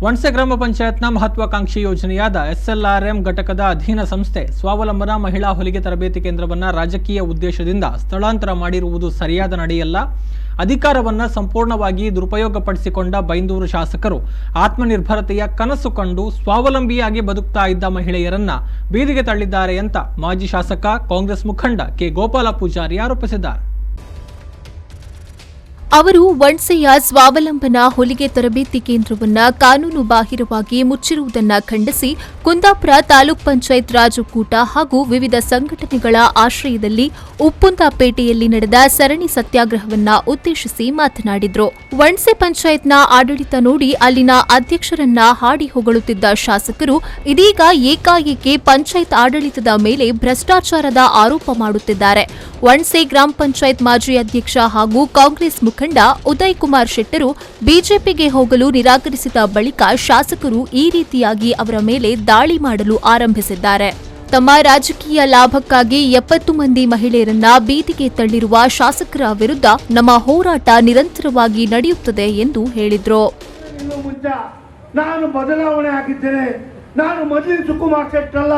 ವಣಸೆ ಗ್ರಾಮ ಪಂಚಾಯತ್ನ ಮಹತ್ವಾಕಾಂಕ್ಷಿ ಯೋಜನೆಯಾದ SLRM ಘಟಕದ ಅಧೀನ ಸಂಸ್ಥೆ ಸ್ವಾವಲಂಬನಾ ಮಹಿಳಾ ಹೊಲಿಗೆ ತರಬೇತಿ ಕೇಂದ್ರವನ್ನು ರಾಜಕೀಯ ಉದ್ದೇಶದಿಂದ ಸ್ಥಳಾಂತರ ಮಾಡಿರುವುದು ಸರಿಯಾದ ನಡೆಯಲ್ಲ. ಅಧಿಕಾರವನ್ನು ಸಂಪೂರ್ಣವಾಗಿ ದುರುಪಯೋಗಪಡಿಸಿಕೊಂಡ ಬೈಂದೂರು ಶಾಸಕರು ಆತ್ಮನಿರ್ಭರತೆಯ ಕನಸು ಕಂಡು ಸ್ವಾವಲಂಬಿಯಾಗಿ ಬದುಕ್ತಾ ಇದ್ದ ಮಹಿಳೆಯರನ್ನ ಬೀದಿಗೆ ತಳ್ಳಿದ್ದಾರೆ ಅಂತ ಮಾಜಿ ಶಾಸಕ ಕಾಂಗ್ರೆಸ್ ಮುಖಂಡ ಕೆ ಗೋಪಾಲ ಪೂಜಾರಿ ಆರೋಪಿಸಿದ್ದಾರೆ. ಅವರು ವಣಸೆಯ ಸ್ವಾವಲಂಬನಾ ಹೊಲಿಗೆ ತರಬೇತಿ ಕೇಂದ್ರವನ್ನು ಕಾನೂನು ಬಾಹಿರವಾಗಿ ಮುಚ್ಚಿರುವುದನ್ನು ಖಂಡಿಸಿ ಕುಂದಾಪುರ ತಾಲೂಕ್ ಪಂಚಾಯತ್ ರಾಜಕೂಟ ಹಾಗೂ ವಿವಿಧ ಸಂಘಟನೆಗಳ ಆಶ್ರಯದಲ್ಲಿ ಉಪ್ಪುಂದಪೇಟೆಯಲ್ಲಿ ನಡೆದ ಸರಣಿ ಸತ್ಯಾಗ್ರಹವನ್ನು ಉದ್ದೇಶಿಸಿ ಮಾತನಾಡಿದರು. ವಣಸೆ ಪಂಚಾಯತ್ನ ಆಡಳಿತ ನೋಡಿ ಅಲ್ಲಿನ ಅಧ್ಯಕ್ಷರನ್ನ ಹಾಡಿ ಹೊಗಳುತ್ತಿದ್ದ ಶಾಸಕರು ಇದೀಗ ಏಕಾಏಕಿ ಪಂಚಾಯತ್ ಆಡಳಿತದ ಮೇಲೆ ಭ್ರಷ್ಟಾಚಾರದ ಆರೋಪ ಮಾಡುತ್ತಿದ್ದಾರೆ. ವಣಸೆ ಗ್ರಾಮ ಪಂಚಾಯತ್ ಮಾಜಿ ಅಧ್ಯಕ್ಷ ಹಾಗೂ ಕಾಂಗ್ರೆಸ್ ಮುಖಂಡ ಉದಯ್ ಕುಮಾರ್ ಶೆಟ್ಟರು ಬಿಜೆಪಿಗೆ ಹೋಗಲು ನಿರಾಕರಿಸಿದ ಬಳಿಕ ಶಾಸಕರು ಈ ರೀತಿಯಾಗಿ ಅವರ ಮೇಲೆ ದಾಳಿ ಮಾಡಲು ಆರಂಭಿಸಿದ್ದಾರೆ. ತಮ್ಮ ರಾಜಕೀಯ ಲಾಭಕ್ಕಾಗಿ 70 ಮಂದಿ ಮಹಿಳೆಯರನ್ನ ಬೀದಿಗೆ ತಳ್ಳಿರುವ ಶಾಸಕರ ವಿರುದ್ಧ ನಮ್ಮ ಹೋರಾಟ ನಿರಂತರವಾಗಿ ನಡೆಯುತ್ತದೆ ಎಂದು ಹೇಳಿದರು. ನಾನು ಬದಲಾವಣೆ ಆಗಿದ್ದೇನೆ. ನಾನು ಮೊದಲಿನ ಸುಕುಮಾರ್ ಶೆಟ್ಟರ್ ಅಲ್ಲ,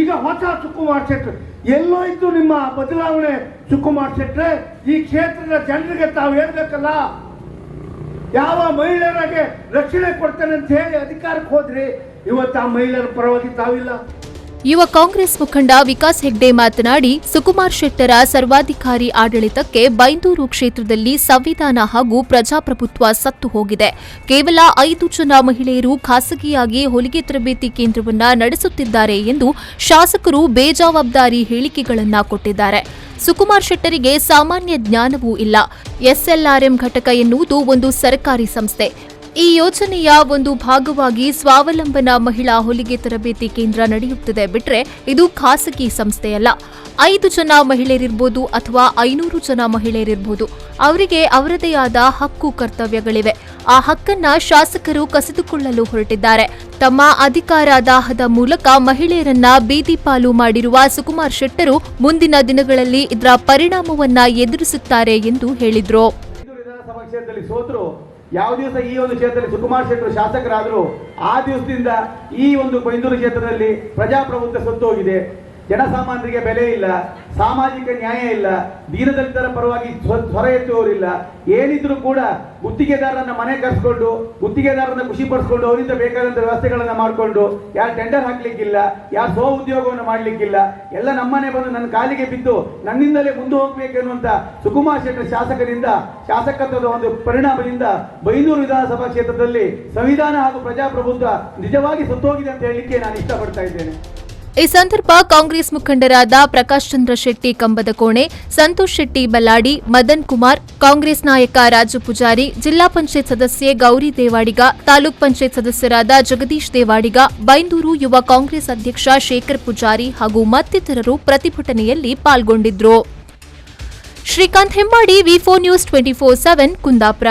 ಈಗ ಹೊಸ ಸುಕುಮಾರ್ ಶೆಟ್ಟರ್. ಎಲ್ಲೋ ಇದ್ದು ನಿಮ್ಮ ಬದಲಾವಣೆ ಸುಕುಮಾರ್ ಶೆಟ್ರೆ. ಈ ಕ್ಷೇತ್ರದ ಜನರಿಗೆ ತಾವು ಹೇಳ್ಬೇಕಲ್ಲ, ಯಾವ ಮಹಿಳೆಯರಿಗೆ ರಕ್ಷಣೆ ಕೊಡ್ತೇನೆ ಅಂತ ಹೇಳಿ ಅಧಿಕಾರಕ್ಕೆ ಹೋದ್ರಿ, ಇವತ್ತು ಆ ಮಹಿಳೆಯರ ಪರವಾಗಿ ತಾವಿಲ್ಲ. ಯುವ ಕಾಂಗ್ರೆಸ್ ಮುಖಂಡ ವಿಕಾಸ್ ಹೆಗ್ಡೆ ಮಾತನಾಡಿ, ಸುಕುಮಾರ್ ಶೆಟ್ಟರ ಸರ್ವಾಧಿಕಾರಿ ಆಡಳಿತಕ್ಕೆ ಬೈಂದೂರು ಕ್ಷೇತ್ರದಲ್ಲಿ ಸಂವಿಧಾನ ಹಾಗೂ ಪ್ರಜಾಪ್ರಭುತ್ವ ಸತ್ತು ಹೋಗಿದೆ. ಕೇವಲ 5 ಜನ ಮಹಿಳೆಯರು ಖಾಸಗಿಯಾಗಿ ಹೊಲಿಗೆ ತರಬೇತಿ ಕೇಂದ್ರವನ್ನು ನಡೆಸುತ್ತಿದ್ದಾರೆ ಎಂದು ಶಾಸಕರು ಬೇಜವಾಬ್ದಾರಿ ಹೇಳಿಕೆಗಳನ್ನು ಕೊಟ್ಟಿದ್ದಾರೆ. ಸುಕುಮಾರ್ ಶೆಟ್ಟರಿಗೆ ಸಾಮಾನ್ಯ ಜ್ಞಾನವೂ ಇಲ್ಲ. SLRM ಘಟಕ ಎನ್ನುವುದು ಒಂದು ಸರ್ಕಾರಿ ಸಂಸ್ಥೆ. ಈ ಯೋಜನೆಯ ಒಂದು ಭಾಗವಾಗಿ ಸ್ವಾವಲಂಬನಾ ಮಹಿಳಾ ಹೊಲಿಗೆ ತರಬೇತಿ ಕೇಂದ್ರ ನಡೆಯುತ್ತಿದೆ ಬಿಟ್ರೆ ಇದು ಖಾಸಗಿ ಸಂಸ್ಥೆಯಲ್ಲ. 5 ಜನ ಮಹಿಳೆಯರಿರ್ಬೋದು ಅಥವಾ 500 ಜನ ಮಹಿಳೆಯರಿರ್ಬೋದು, ಅವರಿಗೆ ಅವರದೇ ಆದ ಹಕ್ಕು ಕರ್ತವ್ಯಗಳಿವೆ. ಆ ಹಕ್ಕನ್ನ ಶಾಸಕರು ಕಸಿದುಕೊಳ್ಳಲು ಹೊರಟಿದ್ದಾರೆ. ತಮ್ಮ ಅಧಿಕಾರಾದಾಹದ ಮೂಲಕ ಮಹಿಳೆಯರನ್ನ ಬೀದಿ ಪಾಲು ಮಾಡಿರುವ ಸುಕುಮಾರ್ ಶೆಟ್ಟರು ಮುಂದಿನ ದಿನಗಳಲ್ಲಿ ಇದರ ಪರಿಣಾಮವನ್ನ ಎದುರಿಸುತ್ತಾರೆ ಎಂದು ಹೇಳಿದ್ರು. ಯಾವ ದಿವಸ ಈ ಒಂದು ಕ್ಷೇತ್ರದಲ್ಲಿ ಸುಕುಮಾರ್ ಶೆಟ್ಟರು ಶಾಸಕರಾದರೂ ಆ ದಿವಸದಿಂದ ಈ ಒಂದು ಬೈಂದೂರು ಕ್ಷೇತ್ರದಲ್ಲಿ ಪ್ರಜಾಪ್ರಭುತ್ವ ಸತ್ತು ಹೋಗಿದೆ. ಜನಸಾಮಾನ್ಯರಿಗೆ ಬೆಲೆ ಇಲ್ಲ, ಸಾಮಾಜಿಕ ನ್ಯಾಯ ಇಲ್ಲ, ದೀನದಲಿತರ ಪರವಾಗಿ ಸ್ವರ ಎತ್ತುವವರಿಲ್ಲ. ಏನಿದ್ರು ಕೂಡ ಗುತ್ತಿಗೆದಾರರನ್ನ ಮನೆ ಕರೆಸ್ಕೊಂಡು ಗುತ್ತಿಗೆದಾರರನ್ನ ಖುಷಿ ಪಡಿಸ್ಕೊಂಡು ಅವರಿಂದ ಬೇಕಾದಂತ ವ್ಯವಸ್ಥೆಗಳನ್ನ ಮಾಡಿಕೊಂಡು ಯಾರು ಟೆಂಡರ್ ಹಾಕ್ಲಿಕ್ಕಿಲ್ಲ, ಯಾರು ಸ್ವ ಉದ್ಯೋಗವನ್ನು ಮಾಡ್ಲಿಕ್ಕಿಲ್ಲ, ಎಲ್ಲ ನಮ್ಮನೆ ಬಂದು ನನ್ನ ಕಾಲಿಗೆ ಬಿದ್ದು ನನ್ನಿಂದಲೇ ಮುಂದೆ ಹೋಗ್ಬೇಕೆನ್ನುವಂತ ಸುಕುಮಾರ್ ಶೆಟ್ಟರ್ ಶಾಸಕರಿಂದ ಶಾಸಕತ್ವದ ಒಂದು ಪರಿಣಾಮದಿಂದ ಬೈಂದೂರು ವಿಧಾನಸಭಾ ಕ್ಷೇತ್ರದಲ್ಲಿ ಸಂವಿಧಾನ ಹಾಗೂ ಪ್ರಜಾಪ್ರಭುತ್ವ ನಿಜವಾಗಿ ಸತ್ತೋಗಿದೆ ಅಂತ ಹೇಳಲಿಕ್ಕೆ ನಾನು ಇಷ್ಟಪಡ್ತಾ ಇದ್ದೇನೆ. ಈ ಸಂದರ್ಭ ಕಾಂಗ್ರೆಸ್ ಮುಖಂಡರಾದ ಪ್ರಕಾಶ್ ಚಂದ್ರ ಶೆಟ್ಟಿ ಕಂಬದಕೋಣೆ, ಸಂತೋಷ್ ಶೆಟ್ಟಿ ಬಲ್ಲಾಡಿ, ಮದನ್ ಕುಮಾರ್, ಕಾಂಗ್ರೆಸ್ ನಾಯಕ ರಾಜು ಪೂಜಾರಿ, ಜಿಲ್ಲಾ ಪಂಚಾಯತ್ ಸದಸ್ಯೆ ಗೌರಿ ದೇವಾಡಿಗ, ತಾಲೂಕ್ ಪಂಚಾಯತ್ ಸದಸ್ಯರಾದ ಜಗದೀಶ್ ದೇವಾಡಿಗ, ಬೈಂದೂರು ಯುವ ಕಾಂಗ್ರೆಸ್ ಅಧ್ಯಕ್ಷ ಶೇಖರ್ ಪೂಜಾರಿ ಹಾಗೂ ಮತ್ತಿತರರು ಪ್ರತಿಭಟನೆಯಲ್ಲಿ ಪಾಲ್ಗೊಂಡಿದ್ದರು. Srikanth Hemmadi, V4 News 24/7 Kundapura.